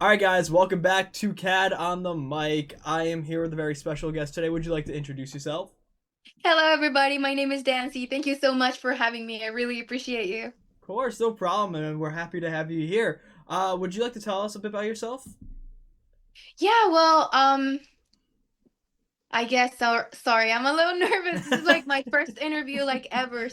All right, guys, welcome back to CAD on the mic. I am here with a very special guest today. Would you like to introduce yourself? Hello, everybody. My name is Danzhee. Thank you so much for having me. I really appreciate you. Of course, no problem, and we're happy to have you here. Would you like to tell us a bit about yourself? Yeah, well, I guess sorry, I'm a little nervous. This is like my first interview like ever.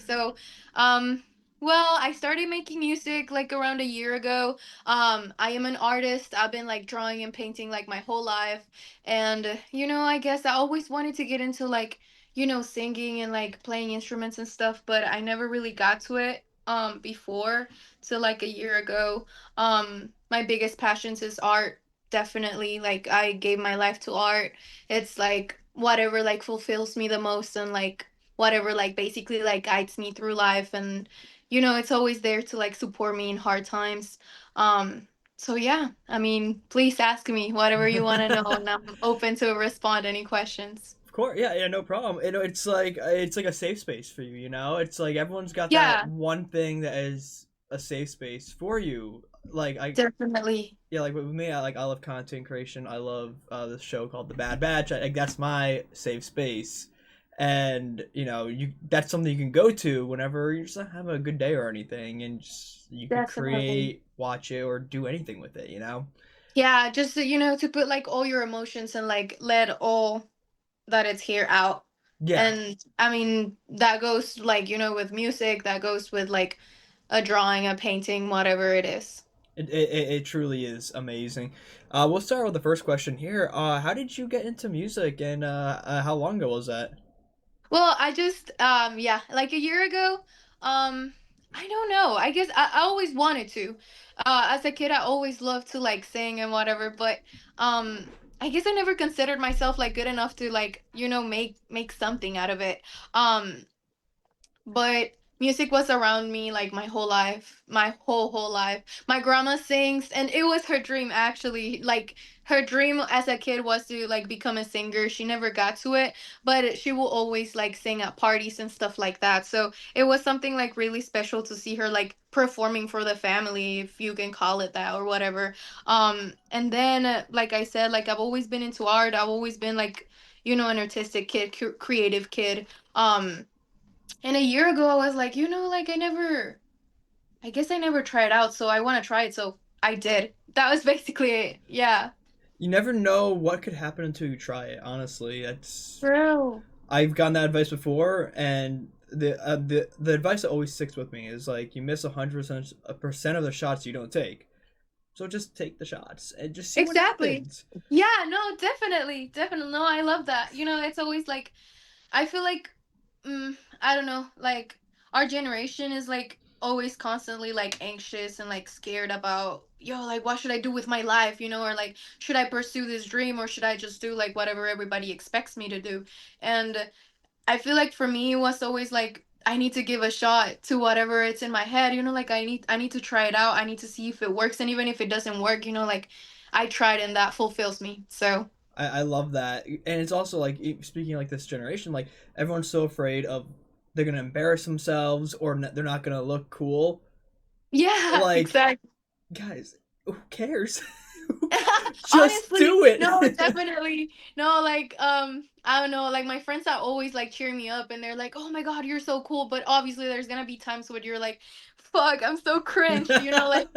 Um well, I started making music like around a year ago. I am an artist. I've been like drawing and painting like my whole life. And I guess I always wanted to get into like, singing and like playing instruments and stuff, but I never really got to it before till like a year ago. My biggest passions is art. Definitely, like I gave my life to art. It's like whatever like fulfills me the most, and like whatever like basically like guides me through life, and it's always there to like support me in hard times. So yeah, I mean, please ask me whatever you want to know, and I'm open to respond any questions. Of course, yeah, no problem. It's like a safe space for you. It's like everyone's got that Yeah, one thing that is a safe space for you. definitely. Yeah, like with me, I love content creation. I love this show called The Bad Batch. Like that's my safe space, and you that's something you can go to whenever you're just not having a good day or anything, and just you could Definitely. create, watch it, or do anything with it. Yeah, just to put like all your emotions and like let all that it's here out. Yeah, And I mean, that goes like, with music, that goes with like a drawing, a painting, whatever it is. it truly is amazing. We'll start with the first question here. How did you get into music, and how long ago was that? Well, I just yeah, like a year ago, um I don't know. I guess I always wanted to. As a kid I always loved to like sing and whatever, but I guess I never considered myself like good enough to like, make something out of it. Um but music was around me like my whole life, my whole life. My grandma sings, and it was her dream actually. Like her dream as a kid was to like become a singer. She never got to it, but she will always like sing at parties and stuff like that. So it was something like really special to see her like performing for the family, if you can call it that or whatever. And then like I said, like I've always been into art. I've always been like, an artistic kid, creative kid. Um and a year ago, I was like, like I guess I never tried out, so I want to try it. So I did. That was basically it. Yeah. You never know what could happen until you try it. Honestly, that's True. I've gotten that advice before, and the advice that always sticks with me is like you miss 100% of the shots you don't take. So just take the shots and just see what Exactly. happens. Yeah, no, definitely. Definitely. No, I love that. It's always like, I feel like, I don't know, like our generation is like always constantly like anxious and like scared about, like what should I do with my life, or like should I pursue this dream or should I just do like whatever everybody expects me to do? And I feel like for me it was always like I need to give a shot to whatever it's in my head, like I need to try it out. I need to see if it works, and even if it doesn't work, like I tried and that fulfills me. So, I love that, and it's also like speaking like this generation, like everyone's so afraid of they're gonna embarrass themselves or they're not gonna look cool. yeah, Like, exactly. guys, who cares? Just Honestly, do it. no, definitely. No, like I don't know, like my friends are always like cheering me up, and they're like, "Oh my god, you're so cool." But obviously there's going to be times when you're like, "Fuck, I'm so cringe," like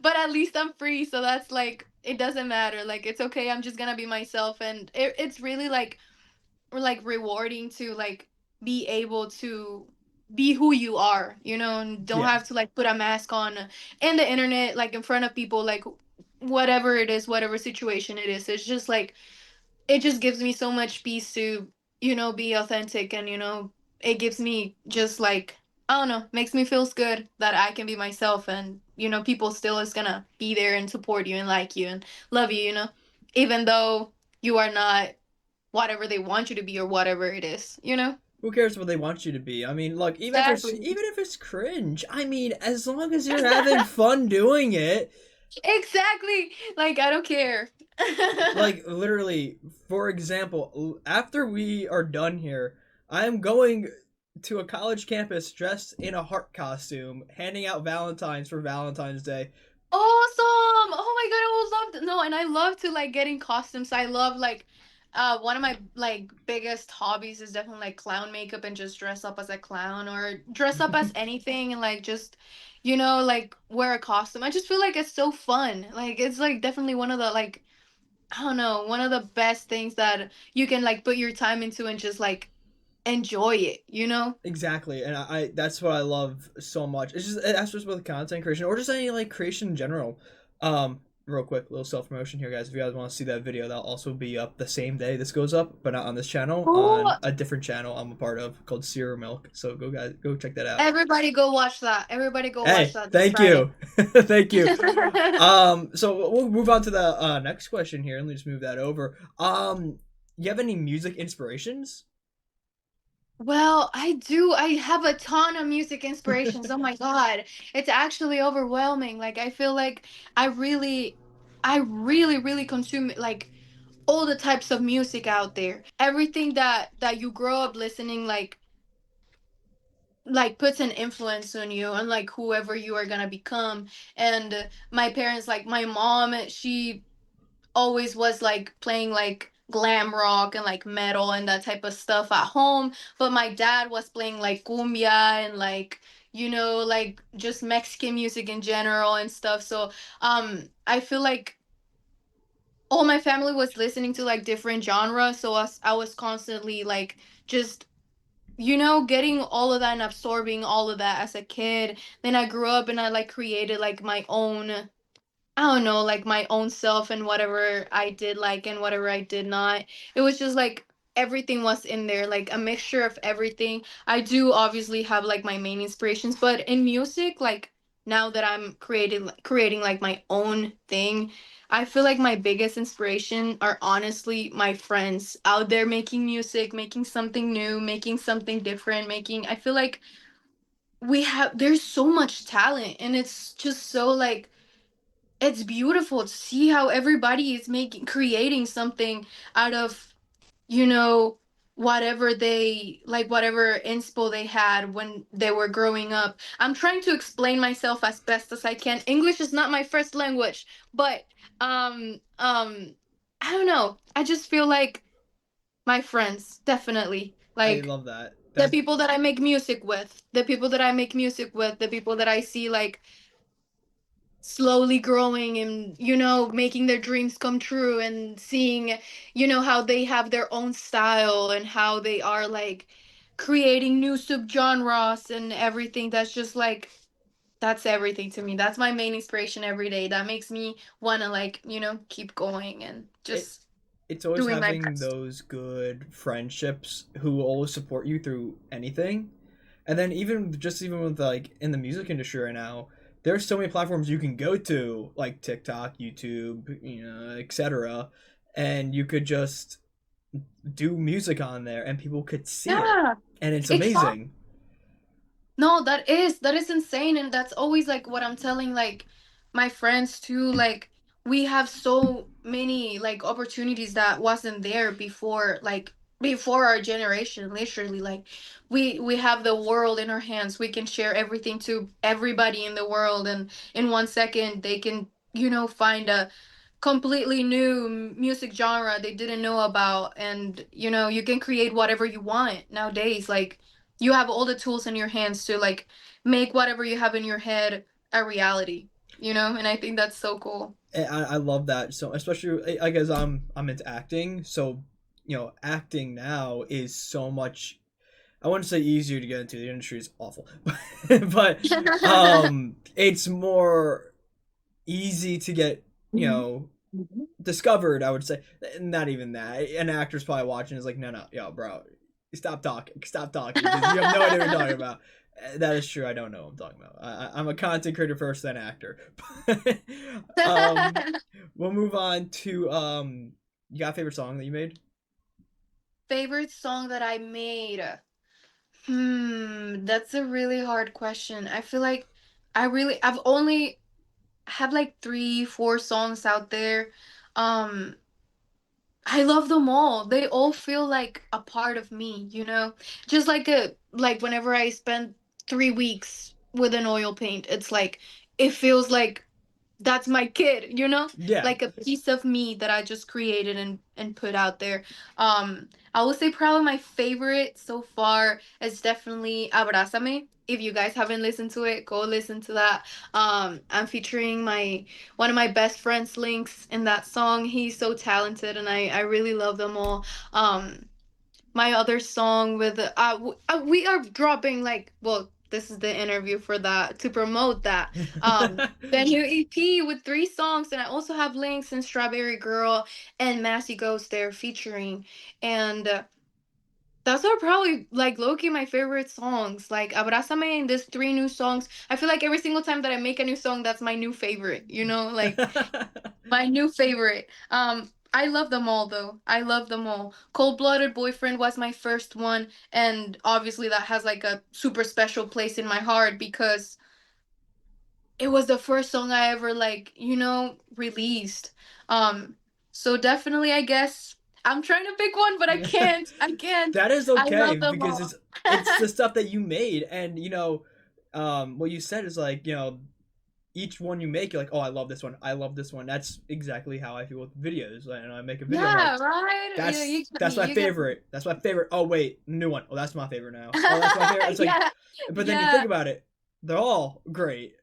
but at least I'm free, so that's like it doesn't matter. Like it's okay. I'm just going to be myself, and it's really like rewarding to like be able to be who you are, and don't Yeah, have to like put a mask on in the internet, like in front of people, like whatever it is, whatever situation it is. It's just like it just gives me so much peace to, be authentic, and it gives me just like I don't know, makes me feels good that I can be myself, and people still is gonna be there and support you and like you and love you, even though you are not whatever they want you to be or whatever it is. who cares what they want you to be? I mean, look, Exactly. even if it's cringe, I mean, as long as you're having fun doing it, Exactly. Like I don't care. like literally, for example, after we are done here, I am going to a college campus dressed in a heart costume, handing out Valentines for Valentine's Day. Awesome. Oh my god, no, and I love to like get in costumes. I love like one of my like biggest hobbies is definitely like clown makeup and just dress up as a clown or dress up as anything and like just like wear a costume. I just feel like it's so fun. Like it's like definitely one of the like I don't know, one of the best things that you can like put your time into and just like enjoy it, you know? Exactly, and I that's what I love so much. It's just that's just with content creation or just any like creation in general. Real quick, little self promotion here, guys. If you guys want to see that video, that'll also be up the same day this goes up, but not on this channel, on Ooh, a different channel I'm a part of called Milkk. So go guys, go check that out. everybody go watch that. Everybody go watch Hey, that this thank Friday. you, thank you. So we'll move on to the next question here. Let me just move that over. You have any music inspirations? Well, I do. I have a ton of music inspirations. Oh my God. It's actually overwhelming. Like I feel like I really really consume like all the types of music out there. Everything that you grow up listening like puts an influence on you and like whoever you are going to become. And my parents like my mom, she always was like playing like glam rock and like metal and that type of stuff at home, but my dad was playing like cumbia and like like just Mexican music in general and stuff. So I feel like all my family was listening to like different genres, so I was constantly like just getting all of that and absorbing all of that as a kid. Then I grew up and I like created like my own, I don't know, like my own self and whatever I did like and whatever I did not. It was just like everything was in there, like a mixture of everything. I do obviously have like my main inspirations, but in music, like now that I'm creating like my own thing, I feel like my biggest inspiration are honestly my friends out there making music, making something new, making something different, making I feel like there's so much talent and it's just so like it's beautiful to see how everybody is creating something out of you know whatever they like, whatever inspo they had when they were growing up. I'm trying to explain myself as best as I can. English is not my first language, but I don't know, I just feel like my friends definitely I like love that. the That's people that I make music with, the people that I see like slowly growing and making their dreams come true and seeing how they have their own style and how they are like creating new subgenres and everything. That's just like that's everything to me. That's my main inspiration every day. That makes me want to like keep going and it. just It's always doing my having best. those good friendships who will always support you through anything. And then even with like in the music industry right now, there's so many platforms you can go to, like TikTok, YouTube, etc. And you could just do music on there and people could see it. Yeah, And it's exactly. amazing. No, that is insane, and that's always like what I'm telling like my friends too. Like we have so many like opportunities that wasn't there before, like before our generation. Literally, like we have the world in our hands. We can share everything to everybody in the world, and in 1 second they can find a completely new music genre they didn't know about, and you can create whatever you want nowadays. Like you have all the tools in your hands to like make whatever you have in your head a reality, and I think that's so cool. And I love that. So especially I guess I'm into acting, so acting now is so much. I wouldn't say easier to get into. The industry is awful, but it's more easy to get discovered. I would say not even that. An actor's probably watching is like, no, yo, bro, stop talking, because you have no idea what you're talking about. That is true. I don't know what I'm talking about. I'm a content creator first, then actor. um, we'll move on to you got a favorite song that you made? Favorite song that I made? That's a really hard question. I feel like I've only have like 3 4 songs out there. um I love them all. They all feel like a part of me. Just like whenever I spend 3 weeks with an oil paint, it's like it feels like that's my kid, you know? Yeah. Like a piece of me that I just created and put out there. I would say probably my favorite so far is definitely Abrázame. If you guys haven't listened to it, go listen to that. I'm featuring my one of my best friends, Links, in that song. He's so talented, and I really love them all. My other song with we are dropping like, well, this is the interview for that to promote that the new EP with 3 songs, and I also have Links and Strawberry Girl and Massey Ghost there featuring, and that's are probably like Loki my favorite songs. Like Abrázame and this 3 new songs. I feel like every single time that I make a new song, that's my new favorite. You know, like my new favorite. I love them all though. I love them all. Cold Blooded Boyfriend was my first one, and obviously that has like a super special place in my heart because it was the first song I ever like, released. Um, so definitely I guess I'm trying to pick one, but I can't. I can't. That is I okay love them because all. it's the stuff that you made, and what you said is like, each one you make, you're like, oh, I love this one, I love this one. That's exactly how I feel with videos. And I make a video, I'm Yeah, like, right? You get that's me. my You get me. favorite. That's my favorite. Oh wait, new one. Oh, that's my favorite now. Oh, that's my favorite. It's like, Yeah. but then you Yeah. think about it, they're all great.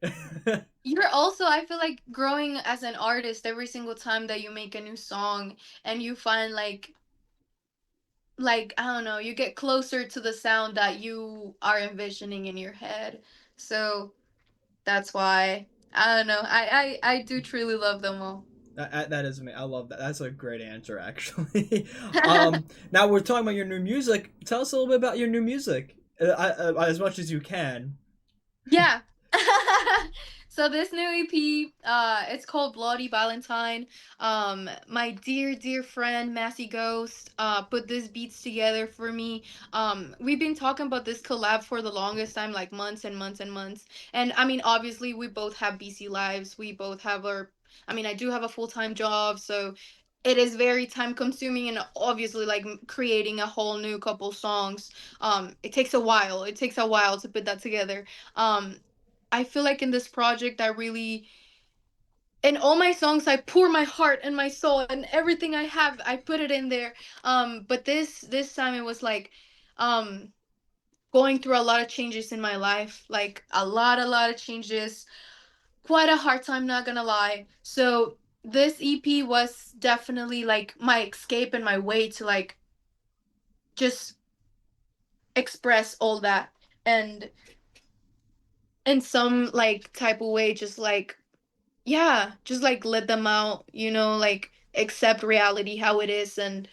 You're also, I feel like growing as an artist every single time that you make a new song and you find like I don't know, you get closer to the sound that you are envisioning in your head. So that's why I don't know. I do truly love them all. That is me. I love that. That's a great answer, actually. Now we're talking about your new music. Tell us a little bit about your new music, as much as you can. Yeah. So this new EP, it's called Bloody Valentine. My dear friend Massey Ghost, put this beats together for me. We've been talking about this collab for the longest time, like months and months and months. And I mean, obviously, we both have busy lives. We both have our. I mean, I do have a full-time job, so it is very time consuming, and obviously like creating a whole new couple songs, it takes a while. It takes a while to put that together. um I feel like in this project I really, in all my songs, I pour my heart and my soul and everything I have, I put it in there. But this time it was like um going through a lot of changes in my life, like a lot of changes, quite a hard time, not gonna lie. So this EP was definitely like my escape and my way to like just express all that, and in some like type of way just like, yeah, just like let them out, like accept reality how it is, and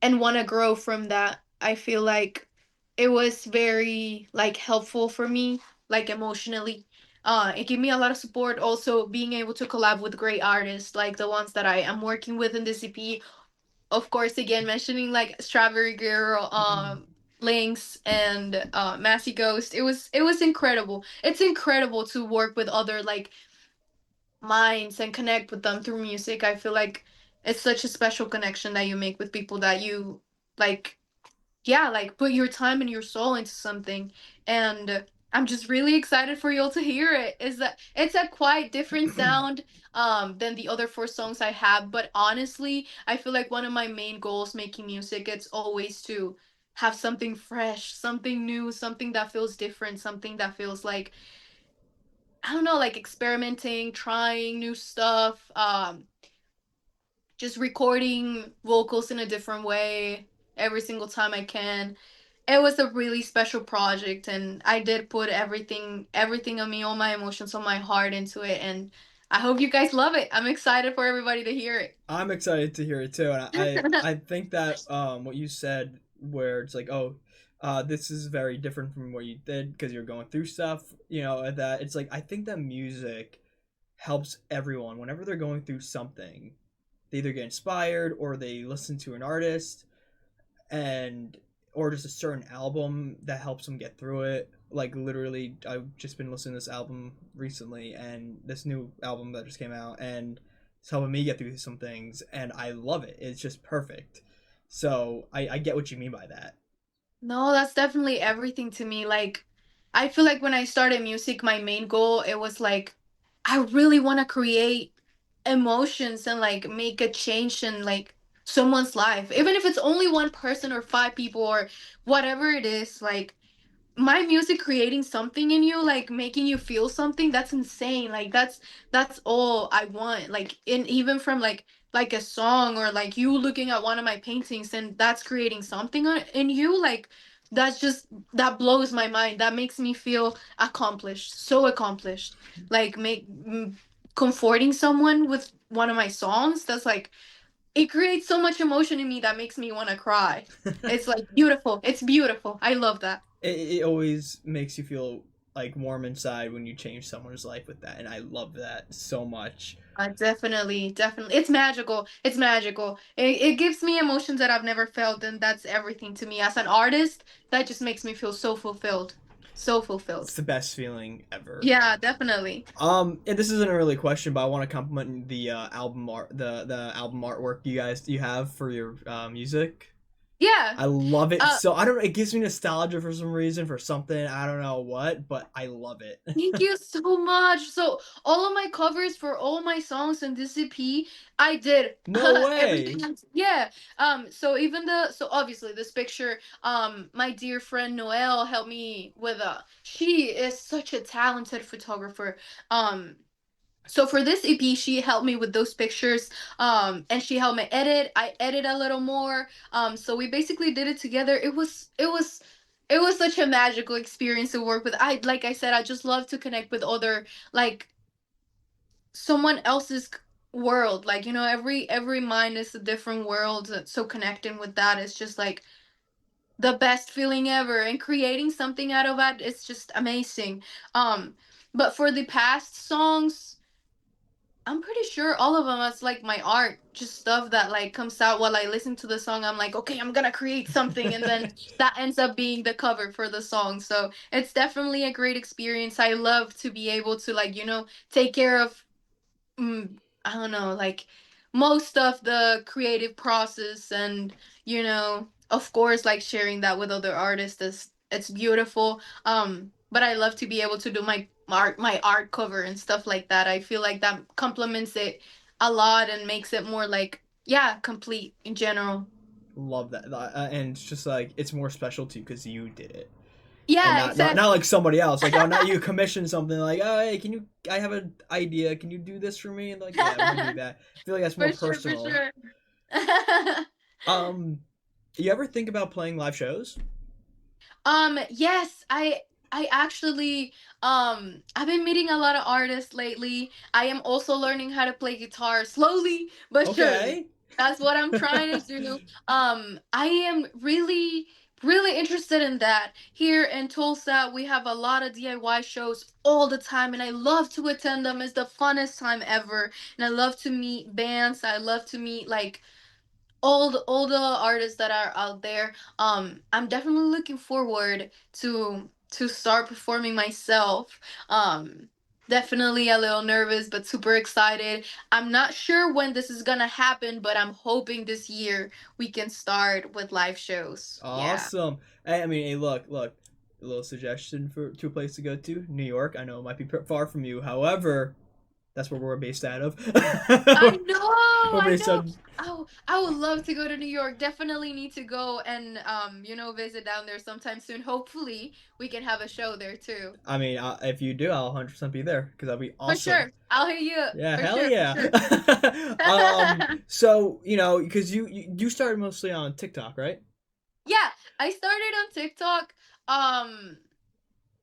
want to grow from that. I feel like it was very like helpful for me, like emotionally. It gave me a lot of support, also being able to collab with great artists like the ones that I am working with in this EP. Of course, again mentioning like Strawberry Girl, Lynx, and Massey Ghost. It was incredible. It's incredible to work with other like minds and connect with them through music. I feel like it's such a special connection that you make with people that you like, yeah, like put your time and your soul into something. And I'm just really excited for y'all to hear it. Is that it's a quite different sound than the other 4 songs I have, but honestly, I feel like one of my main goals making music, it's always to have something fresh, something new, something that feels different, something that feels like, I don't know, like experimenting, trying new stuff, just recording vocals in a different way every single time I can. It was a really special project, and I did put everything on me, all my emotions, all my heart into it, and I hope you guys love it. I'm excited for everybody to hear it. I'm excited to hear it too, and I think that what you said, where it's like, oh, this is very different from what you did because you're going through stuff, that it's like I think that music helps everyone whenever they're going through something. They either get inspired or they listen to an artist, and or just a certain album that helps them get through it. Like literally, I've just been listening to this album recently, and this new album that just came out, and it's helping me get through some things, and I love it. It's just perfect. So I get what you mean by that. No, that's definitely everything to me. Like, I feel like when I started music, my main goal, it was like I really want to create emotions and like make a change in like someone's life, even if it's only one person or five people or whatever it is. Like my music creating something in you, like making you feel something, that's insane. Like that's all I want. Like in even from like a song, or like you looking at one of my paintings and that's creating something in you, like that's just, that blows my mind. That makes me feel accomplished, so accomplished. Like comforting someone with one of my songs, that's like, it creates so much emotion in me that makes me want to cry. It's like beautiful, it's beautiful, I love that. It always makes you feel like warm inside when you change someone's life with that, and I love that so much. Definitely, definitely. It's magical. It's magical. It gives me emotions that I've never felt, and that's everything to me. As an artist, that just makes me feel so fulfilled. So fulfilled. It's the best feeling ever. Yeah, definitely. And this isn't a really question, but I want to compliment the album art, the album artwork you have for your music. Yeah. I love it. Uh, So I don't know. It gives me nostalgia for some reason, for something I don't know what, but I love it. Thank you so much. So all of my covers for all my songs in this EP, I did No everything. way. Yeah. So even so obviously this picture, my dear friend Noelle helped me with. She is such a talented photographer. So for this EP, she helped me with those pictures. And she helped me edit. I edit a little more. So we basically did it together. It was such a magical experience to work with. I Like I said, I just love to connect with other, like, someone else's world. Like, every mind is a different world. So connecting with that is just like the best feeling ever. And creating something out of that is just amazing. Um, but for the past songs, I'm pretty sure all of them is like my art, just stuff that like comes out while I listen to the song. I'm like, okay, I'm gonna create something, and then that ends up being the cover for the song. So it's definitely a great experience. I love to be able to, like, take care of, I don't know, like most of the creative process, and of course, like sharing that with other artists is, it's beautiful. But I love to be able to do my art cover and stuff like that. I feel like that complements it a lot and makes it more like, yeah, complete in general. Love that, and it's just like it's more special to you because you did it, and Yeah, not like exactly. somebody else. Like, oh, not you commission something like, oh, hey, can you? I have an idea. Can you do this for me? And like, yeah, I'm gonna do that. I feel like that's more For sure, for personal. sure. Um, you ever think about playing live shows? Yes, I actually, I've been meeting a lot of artists lately. I am also learning how to play guitar slowly but surely. Okay. That's what I'm trying to do. I am really really interested in that. Here in Tulsa, we have a lot of DIY shows all the time, and I love to attend them. It's the funnest time ever. And I love to meet bands. I love to meet, like, all the artists that are out there. I'm definitely looking forward to start performing myself. Definitely a little nervous but super excited. I'm not sure when this is gonna happen, but I'm hoping this year we can start with live shows. Yeah. Awesome. Hey, I mean, hey, look. A little suggestion for to a place to go to, New York. I know it might be far from you. However, that's where we're based out of. I know, We're I based know. on. Oh, I would love to go to New York. Definitely need to go and visit down there sometime soon. Hopefully, we can have a show there too. I mean, if you do, I'll 100% be there because that'll be For awesome. sure. I'll hit you up. Yeah, For hell sure, for yeah. sure. So because you started mostly on TikTok, right? Yeah, I started on TikTok. Um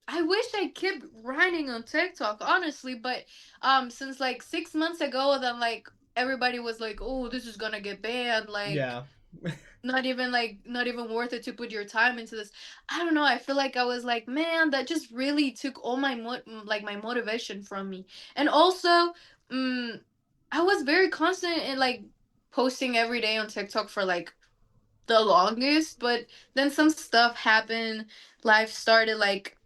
I wish I kept grinding on TikTok, honestly, but since like 6 months ago, then like everybody was like, "Oh, this is gonna get banned." Like, Yeah. not even worth it to put your time into this. I don't know, I feel like I was like, man, that just really took all my motivation from me. And also, um I was very constant in like posting every day on TikTok for like the longest, but then some stuff happened. Life started like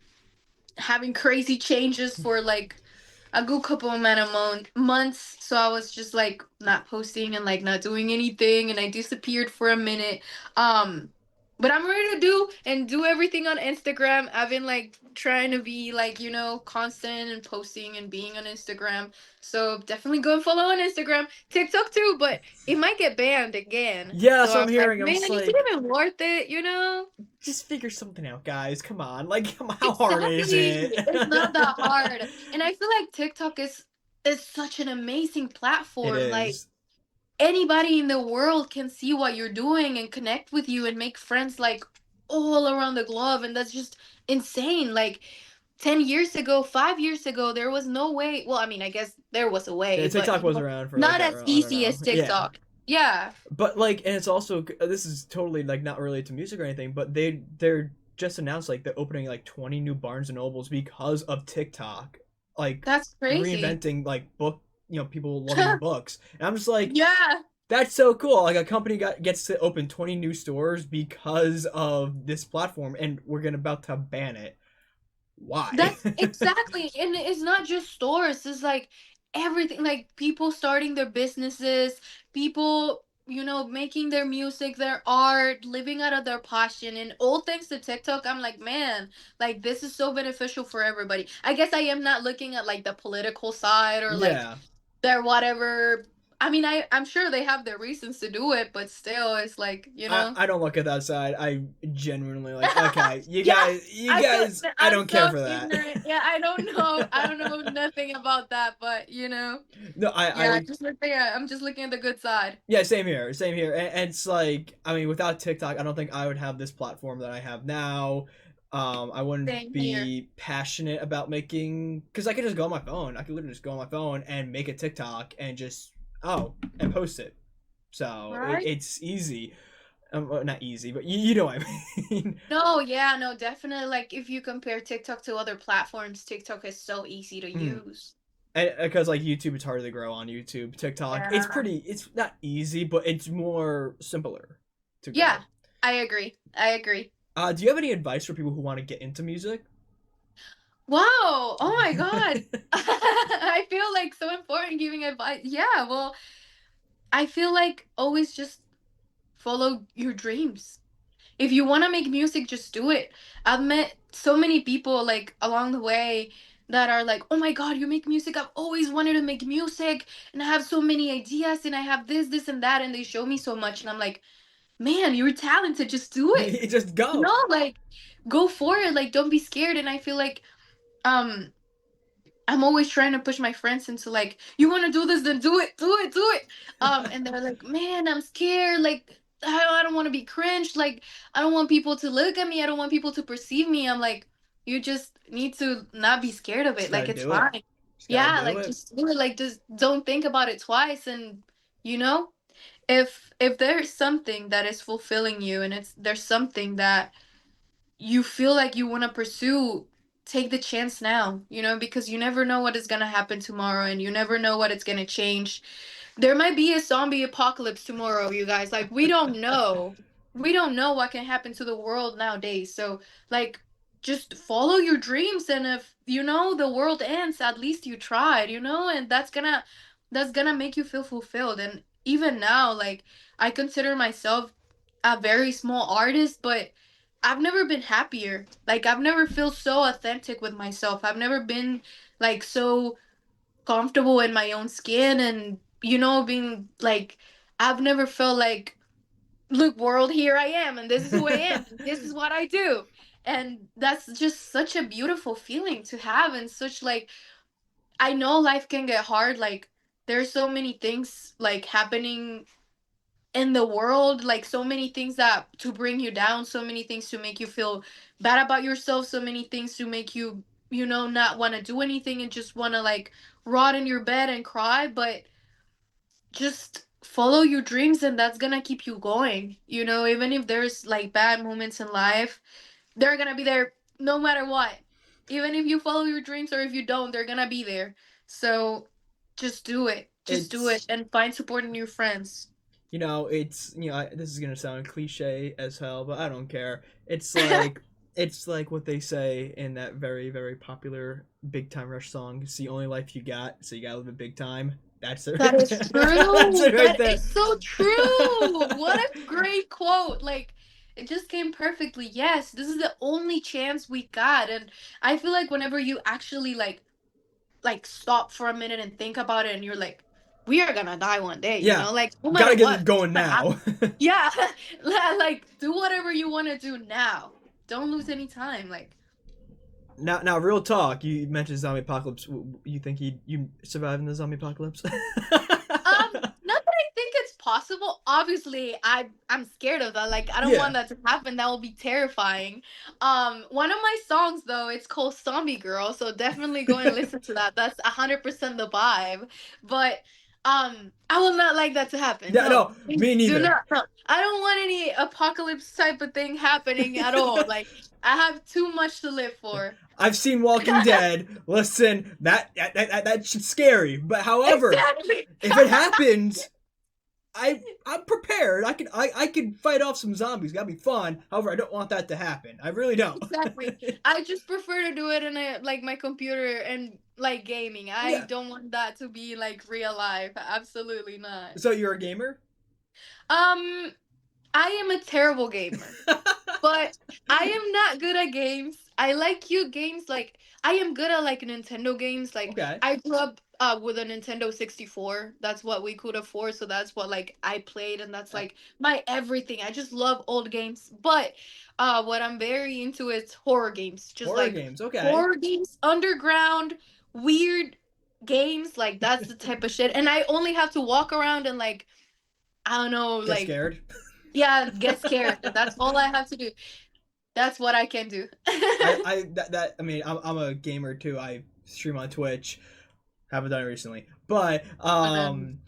having crazy changes for like a good couple amount of months. So I was just like not posting and like not doing anything, and I disappeared for a minute. Um But I'm ready to do everything on Instagram. I've been like trying to be like, constant and posting and being on Instagram. So definitely go and follow on Instagram. TikTok too, but it might get banned again. Yeah, So so I I'm was like, hearing. I'm man, just is it like, even worth it? just figure something out, guys. Come on, like, how hard is Exactly. it? It's not that hard. And I feel like TikTok is such an amazing It platform. Like is. anybody in the world can see what you're doing and connect with you and make friends like all around the globe, and that's just insane. Like 10 years ago, 5 years ago, there was no way. Well, I mean, I guess there was a Yeah, way, but TikTok was around for like not I as don't, I don't easy know. as Yeah, TikTok. Yeah, but like, and it's also this is totally like not related to music or anything, but they're just announced like they're opening like 20 new Barnes and Nobles because of TikTok, like that's crazy. reinventing like people loving books, and I'm just like, Yeah. that's so cool. Like a company gets to open 20 new stores because of this platform, and we're gonna about to ban it. Why? That's exactly, and it's not just stores. It's like everything, like people starting their businesses, people, making their music, their art, living out of their passion, and all thanks to TikTok. I'm like, man, like this is so beneficial for everybody. I guess I am not looking at like the political side or like Yeah. their whatever. I mean, I'm sure they have their reasons to do it, but still, it's like, I don't look at that side. I genuinely like, okay, Yeah, you I feel guys, I I'm don't care so for that. ignorant. Yeah, I don't know. I don't know nothing about that, but No, yeah, I I'm just looking at the good side. yeah, same here, same here. And it's like, I mean, without TikTok, I don't think I would have this platform that I have now. I wouldn't Same here. be passionate about making, because I could just go on my phone. I could literally just go on my phone and make a TikTok and just and post it. So Right? it's easy. Well, not easy, but you know what I mean. No, yeah, no, definitely. Like if you compare TikTok to other platforms, TikTok is so easy to Mm. use. And because like YouTube, it's harder to grow on YouTube. TikTok, Yeah. it's not easy, but it's more simpler to Yeah, grow. I agree. I agree. Do you have any advice for people who want to get into music? Wow. Oh my God. I feel like so important giving advice. Yeah, well, I feel like always just follow your dreams. If you want to make music, just do it. I've met so many people like along the way that are like, oh my God, you make music. I've always wanted to make music and I have so many ideas and I have this, and that. And they show me so much. And I'm like, man, you're talented. Just do it. Just go. Like go for it. Like don't be scared. And I feel like, um, I'm always trying to push my friends into like, you want to do this, then do it, do it, do it. And they're like, man, I'm scared. Like, I don't want to be cringe. Like, I don't want people to look at me. I don't want people to perceive me. I'm like, you just need to not be scared of Just it. gotta Like, it's do it. fine. Just gotta Yeah, do like it. just do it. Like, just don't think about it twice. And you know, if there's something that is fulfilling you, and there's something that you feel like you want to pursue, take the chance now, because you never know what is going to happen tomorrow and you never know what it's going to change. There might be a zombie apocalypse tomorrow, you guys. Like, we don't know. We don't know what can happen to the world nowadays. So, like, just follow your dreams, and if the world ends, at least you tried, and that's gonna make you feel fulfilled. And even now, like, I consider myself a very small artist, but I've never been happier. Like, I've never felt so authentic with myself. I've never been like so comfortable in my own skin, and being like, I've never felt like, look world, here I am and this is who I am. This is what I do. And that's just such a beautiful feeling to have, and such like, I know life can get hard. Like there's so many things like happening in the world, like so many things that to bring you down, so many things to make you feel bad about yourself, so many things to make you not want to do anything and just want to like rot in your bed and cry. But just follow your dreams, and that's gonna keep you going. Even if there's like bad moments in life, they're gonna be there no matter what. Even if you follow your dreams or if you don't, they're gonna be there. So just do it, just do it, It's and find support in your friends. it's this is gonna sound cliche as hell, but I don't care. It's like what they say in that very very popular Big Time Rush song. It's the only life you got, so you gotta live it big time. That's it That right is there. That's true. it right That there. is so true. What a great quote. Like, It just came perfectly. Yes, this is the only chance we got, and I feel like whenever you actually like stop for a minute and think about it, and you're like, we are gonna die one day, you Yeah, know, like no gotta matter get what, it it's going gonna happen. now. Yeah, like do whatever you want to do now. Don't lose any time. Like, Now, real talk. You mentioned zombie apocalypse. You think you survive in the zombie apocalypse? not that I think it's possible. Obviously, I'm scared of that. Like, I don't Yeah. want that to happen. That will be terrifying. One of my songs though, it's called Zombie Girl, so definitely go and listen to that. That's 100% the vibe. But I will not like that to happen. Yeah. No, No, please me do neither. not. No, I don't want any apocalypse type of thing happening at all. Like, I have too much to live for. I've seen Walking Dead. Listen, that shit's scary. But however, Exactly. if it happens, I'm prepared. I can fight off some zombies. That'd be fun. However, I don't want that to happen. I really don't. Exactly. I just prefer to do it in a like my computer and like gaming. I Yeah. don't want that to be like real life. Absolutely not. So you're a gamer? Um, I am a terrible gamer. But I am not good at games. I like cute games. Like I am good at like Nintendo games. Like Okay. I grew up with a Nintendo 64. That's what we could afford, so that's what like I played, and that's Uh, like my everything. I just love old games. But what I'm very into is horror games. Just Horror like games. Okay. horror games, underground, weird games. Like that's the type of shit. And I only have to walk around and like I don't know, Get like scared. yeah, get scared. That's all I have to do. That's what I can do. I mean, I'm a gamer too. I stream on Twitch. Haven't done it recently, but Um,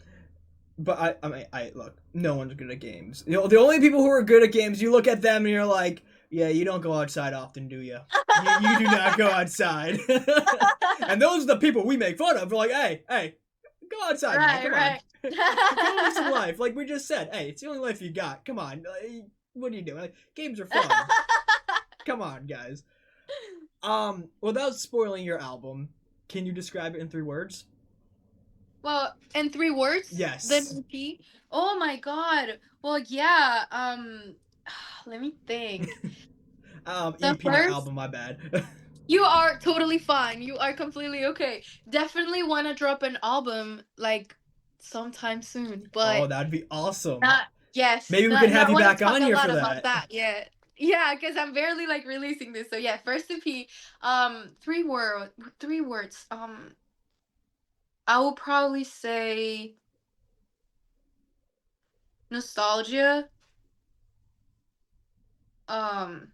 I mean, I look. No one's good at games. The only people who are good at games, you look at them and you're like, yeah, you don't go outside often, do you? You do not go outside. And those are the people we make fun of. We're like, hey, go outside, man. right, Come on, right. go live some life. Like we just said, hey, it's the only life you got. Come on, what are you doing? Like, games are fun. Come on, guys. Without spoiling your album, can you describe it in 3 words? Well, in 3 words, then Yes. EP. Oh my God. Well, yeah. Let me think. The EP, not first, album. My bad. you are totally fine. You are completely okay. Definitely want to drop an album like sometime soon, Oh, but that'd be awesome. not yes, Maybe we can have not you want back to talk on a here lot for about that. that yet. Yeah, because I'm barely like releasing this. So yeah, first EP. 3 words. I will probably say nostalgia. Um,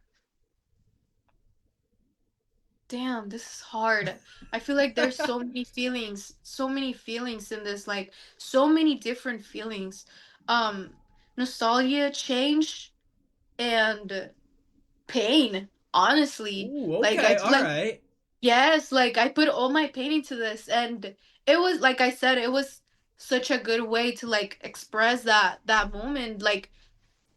damn, this is hard. I feel like there's so many feelings in this, like so many different feelings. Um, nostalgia, change, and pain. Honestly, Ooh, like I okay, all like right. yes, like I put all my pain into this, and it was like I said, it was such a good way to like express that moment, like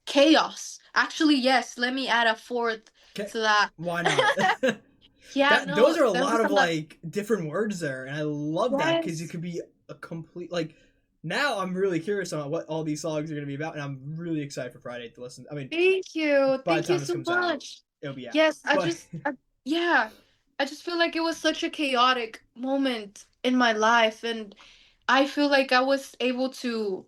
chaos. Actually, yes, let me add a fourth Okay, to that. why not? Yeah, That no, those are a there lot was a of lot. like different words there, and I love that because it Yes. could be a complete like. Now I'm really curious on what all these songs are gonna be about, and I'm really excited for Friday to listen. I mean, Thank you. by the Thank you time this so comes out, much. it'll be out. Yes, But yeah, I just feel like it was such a chaotic moment in my life, and I feel like I was able to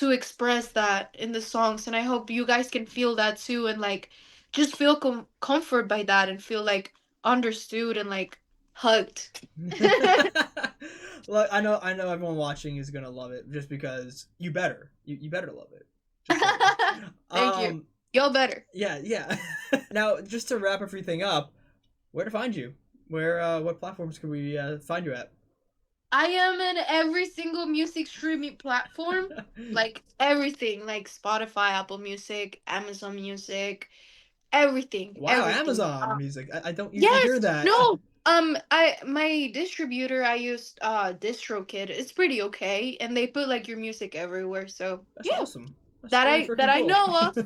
express that in the songs, and I hope you guys can feel that too, and like just feel comfort by that, and feel like understood and like hugged. Look, I know everyone watching is gonna love it just because you better love it. Just saying. Thank you. Um, You're better. yeah. Now, just to wrap everything up, where to find you? What platforms can we find you at? I am in every single music streaming platform, like everything, like Spotify, Apple Music, Amazon Music, everything, Wow, everything. Amazon Music. I don't usually Yes, hear that. no. I my distributor, I used DistroKid. It's pretty okay, and they put like your music everywhere. So That's yeah, awesome. That's really that freaking I cool. know of.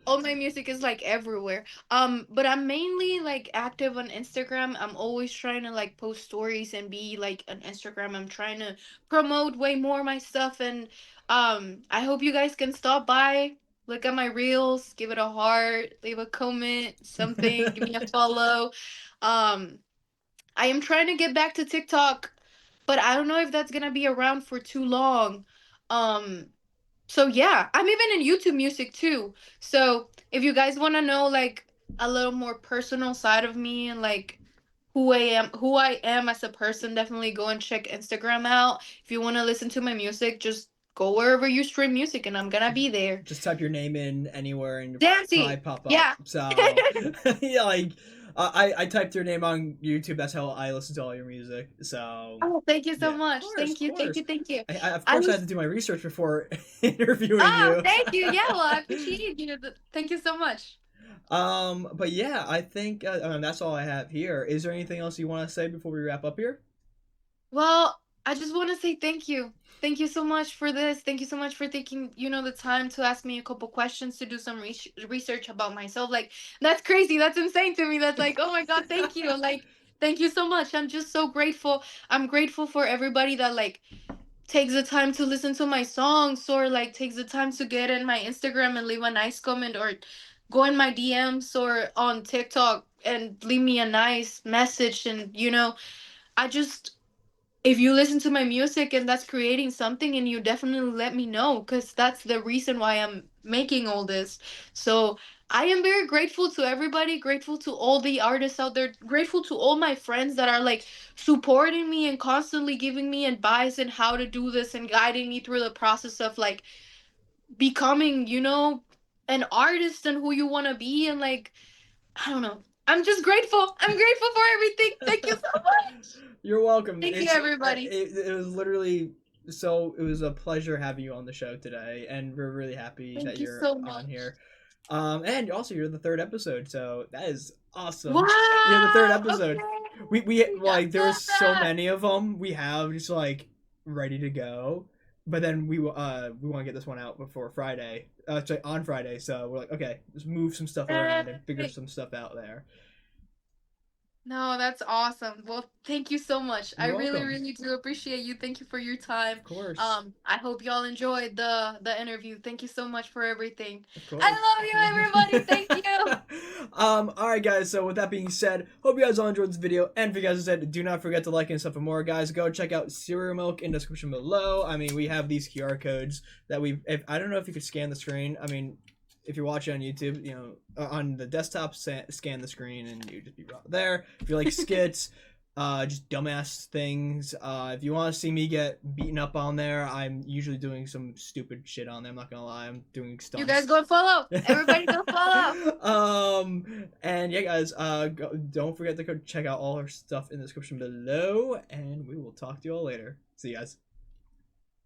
All my music is like everywhere. But I'm mainly like active on Instagram. I'm always trying to like post stories and be like on Instagram. I'm trying to promote way more my stuff, and I hope you guys can stop by, look at my reels, give it a heart, leave a comment, something, give me a follow. Um, I am trying to get back to TikTok, but I don't know if that's gonna be around for too long. Um, so yeah, I'm even in YouTube Music too. So if you guys want to know like a little more personal side of me and like who I am as a person, definitely go and check Instagram out. If you want to listen to my music, just go wherever you stream music and I'm gonna be there. Just type your name in anywhere and you'll probably Danzhee. pop up. Yeah. So yeah, like I typed your name on YouTube. That's how I listen to all your music. So Oh, thank you so yeah, of much. course, Thank of you. Thank course. you. Thank you. Of I course, I had was to do my research before interviewing Oh, you. thank you. Yeah, well, I appreciate you. Thank you so much. But yeah, I think that's all I have here. Is there anything else you want to say before we wrap up here? Well, I just want to say thank you. Thank you so much for this. Thank you so much for taking, the time to ask me a couple questions to do some research about myself. Like, that's crazy. That's insane to me. That's like, oh my God, thank you. Like, thank you so much. I'm just so grateful. I'm grateful for everybody that, like, takes the time to listen to my songs or, like, takes the time to get in my Instagram and leave a nice comment or go in my DMs or on TikTok and leave me a nice message. And, I just if you listen to my music and that's creating something and you definitely let me know because that's the reason why I'm making all this. So I am very grateful to everybody, grateful to all the artists out there, grateful to all my friends that are like supporting me and constantly giving me advice and how to do this and guiding me through the process of like becoming, an artist and who you want to be. And like, I don't know, I'm just grateful. I'm grateful for everything. Thank you so much. You're welcome. Thank you, everybody. It was literally so. It was a pleasure having you on the show today, and we're really happy that Thank you you're so on much. here. And also you're the third episode, so that is awesome. You're the third Wow. episode. We Okay. I like there was love so that. many of them. We have just like ready to go, but then we want to get this one out before Friday. Sorry, on Friday. So we're like, okay, let's move some stuff around and figure Yay. some stuff out there. No, that's awesome. Well, thank you so much. I You're really, welcome. really do appreciate you. Thank you for your time. Of course. I hope y'all enjoyed the interview. Thank you so much for everything. Of course. I love you, everybody. Thank you. Alright guys, so with that being said, hope you guys all enjoyed this video, and if you guys said, do not forget to like and stuff for more guys, go check out Cereal Milk in the description below. I mean, we have these QR codes that I don't know if you could scan the screen, I mean, if you're watching on YouTube, on the desktop, scan the screen and you just be right there. If you like skits, just dumbass things. If you want to see me get beaten up on there, I'm usually doing some stupid shit on there. I'm not gonna lie, I'm doing You guys stunts. go follow. Everybody go follow. And yeah, guys, don't forget to go check out all our stuff in the description below, and we will talk to you all later. See you guys.